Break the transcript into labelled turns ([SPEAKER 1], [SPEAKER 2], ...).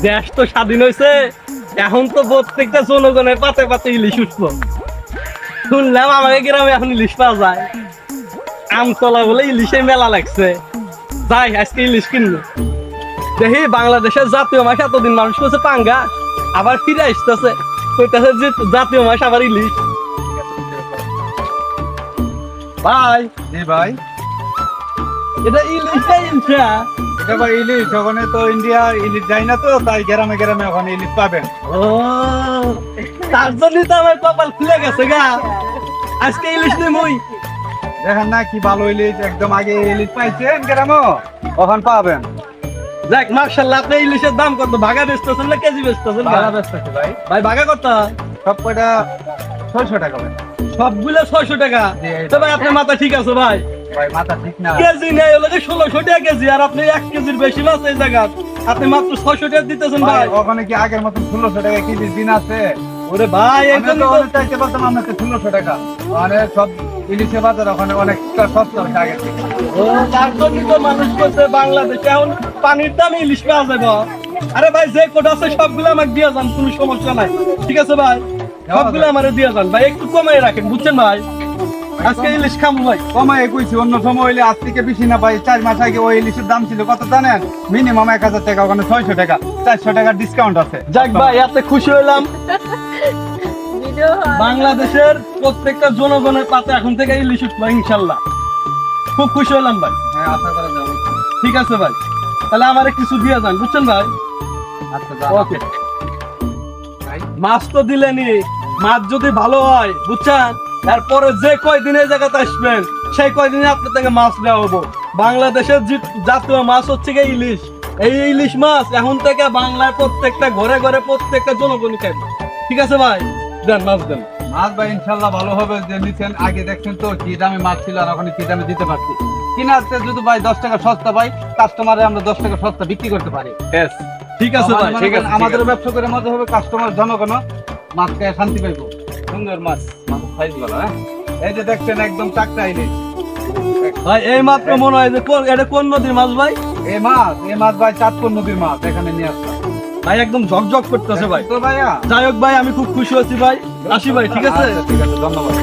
[SPEAKER 1] দেশ তো স্বাধীন হয়েছে, এখন তো প্রত্যেকটা জনগণের পাতে পাতে ইলিশ উঠবো। শুনলাম আমাকে গ্রামে এখন ইলিশ পাওয়া যায়, আমতলা বলে ইলিশের মেলা লাগছে। যাই আজকে ইলিশ কিনবো। দেখি বাংলাদেশের জাতীয় মাছ, এতদিন মানুষ করছে পাঙ্গা, আবার ফিরে আসতেছে কইতাছে যে জাতীয় মাছ আবার ইলিশ। ভাই
[SPEAKER 2] জি ভাই,
[SPEAKER 1] এটা ইলিশ না ইলশা?
[SPEAKER 2] এটা ভাই ইলিশ। ওখানে তো ইন্ডিয়া ইলিশ যায় না, তো তাই গ্রামে গ্রামে ওখানে ইলিশ পাবেন।
[SPEAKER 1] ও, তার জন্যই তো আমার কপাল খুলে গেছে গা, আজকে ইলিশ নেই মুই।
[SPEAKER 2] দেখেন না কি ভালো ইলিশ, একদম আগে ইলিশ পাইছেন গ্রামও, ওখানে পাবেন।
[SPEAKER 1] দেখ মার্শাল্লাহ, আপনি ইলিশের দাম কত? ভাগা বেচতেছেন না কেজি বেচতেছেন?
[SPEAKER 2] ভালো বেচতেছে ভাই।
[SPEAKER 1] ভাই ভাগা কত?
[SPEAKER 2] সব কয়টা 600 টাকা ভাই।
[SPEAKER 1] সবগুলো 600 টাকা।
[SPEAKER 2] জি, এই
[SPEAKER 1] তো ভাই আপনার মাথা ঠিক আছে ভাই?
[SPEAKER 2] ভাই মাথা ঠিক না।
[SPEAKER 1] কেজি নেই হলো 1600 টাকা কেজি, আর আপনি 1 কেজির বেশি মাছ এই জায়গা আপনি মাত্র 600 টাকা দিতেছেন
[SPEAKER 2] ভাই
[SPEAKER 1] ভাই।
[SPEAKER 2] ওখানে কি আগের মতন 1600 টাকা কেজি দিন আছে?
[SPEAKER 1] ওরে ভাই
[SPEAKER 2] আমি
[SPEAKER 1] একদম
[SPEAKER 2] তো অনেক চাইতে পারতাম আপনাকে 1600 টাকা। মানে সব ইলিশের বাজার ওখানে অনেকটা সস্তা হচ্ছে আগের থেকে।
[SPEAKER 1] ও, তার জন্যই তো মানুষ করছে বাংলাদেশে এখন পানির দামে ইলিশ পাওয়া যাবে। আরে ভাই যে কোটা আছে সবগুলো আমাকে দিয়ে যান, কোনো সমস্যা নাই, ঠিক আছে ভাই? সবগুলো আমারে দিয়ে যান ভাই, একটু কমাই রাখেন বুঝছেন ভাই? আজকে ইলিশ খাবো ভাই।
[SPEAKER 2] কমায় কইছি, অন্য সময় হইলে আজ থেকে বেশি না ভাই। 4 মাস আগে ওই ইলিশের দাম ছিল কত জানেন? মিনিমাম 1000 টাকা, ওখানে 600 টাকা, 400 টাকার ডিসকাউন্ট আছে।
[SPEAKER 1] যাক ভাই, এত খুশি হইলাম। বাংলাদেশের প্রত্যেকটা জনগণের পাতে এখন থেকে ইলিশ উঠবো ইনশাল্লাহ। খুব খুশি হলাম ভাই।
[SPEAKER 2] হ্যাঁ, আশা করা যাবে।
[SPEAKER 1] ঠিক আছে ভাই, তাহলে আমারে কিছু দিয়ে যান বুঝছেন ভাই?
[SPEAKER 2] আচ্ছা যাও।
[SPEAKER 1] ওকে। মাছ তো দিলেনি, মাছ যদি ভালো হয় বুঝছেন, তারপরে যে কয়দিন এই জায়গাতে আসবেন সেই কয়দিনে আপনার থেকে মাছ দেওয়া হবো। বাংলাদেশের জাতীয় মাছ হচ্ছে গিয়ে ইলিশ। এই ইলিশ মাছ এখন থেকে বাংলায় প্রত্যেকটা ঘরে ঘরে প্রত্যেকটা জনগণই খাবে। ঠিক আছে ভাই, দেন মাছ দেন।
[SPEAKER 2] মাছ ভাই ইনশাল্লাহ ভালো হবে। যে নিচ্ছেন আগে দেখছেন তো কি দামে মাছ ছিল, আর ওখানে কি দামে দিতে পারছি। কিনাতে যদি ভাই 10 টাকা সস্তা পাই, কাস্টমারে আমরা 10 টাকা সস্তা বিক্রি করতে পারি।
[SPEAKER 1] ঠিক আছে ভাই, ঠিক আছে।
[SPEAKER 2] আমাদের ব্যবসা করে মজা হবে, কাস্টমার জনগণ মাছ খেয়ে শান্তি পাইবো।
[SPEAKER 1] সুন্দর মাছ,
[SPEAKER 2] মাছ সাইজ ভালো। হ্যাঁ, এই যে দেখছেন একদম টাটকা ইলিশ।
[SPEAKER 1] ভাই এই মাত্র মনে হয় যে এটা কোন নদীর মাছ ভাই?
[SPEAKER 2] এই মাছ ভাই চাঁদপুর নদীর মাছ, এখানে নিয়ে আসলাম
[SPEAKER 1] ভাই একদম ঝকঝক করতেছে ভাই।
[SPEAKER 2] তো ভাইয়া।
[SPEAKER 1] যাই হোক ভাই, আমি খুব খুশি হচ্ছি ভাই। আসি ভাই, ঠিক আছে?
[SPEAKER 2] আচ্ছা, ঠিক আছে, ধন্যবাদ।